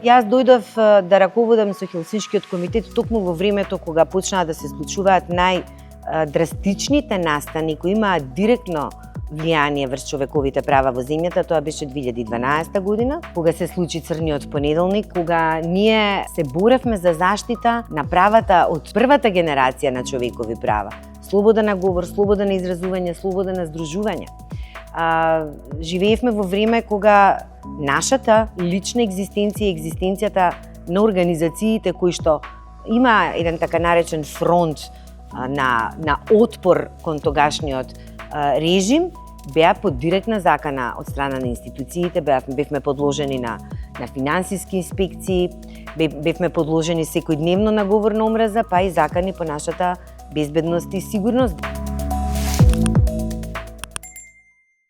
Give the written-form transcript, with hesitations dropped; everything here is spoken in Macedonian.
Јас дојдов да раководам со Хелсиншкиот комитет токму во времето кога почнаа да се случуваат најдрастичните настани кои имаат директно влијание врз човековите права во земјата. Тоа беше 2012 година, кога се случи црниот понеделник, кога ние се боревме за заштита на правата од првата генерација на човекови права. Слобода на говор, слобода на изразување, слобода на здружување. Живеевме во време кога нашата лична екзистенција и екзистенцијата на организациите кои што има еден така наречен фронт на отпор кон тогашниот режим, беа под директна закана од страна на институциите, бевме подложени на финансиски инспекции, бевме подложени секојдневно на говор на омраза, па и закани по нашата безбедност и сигурност.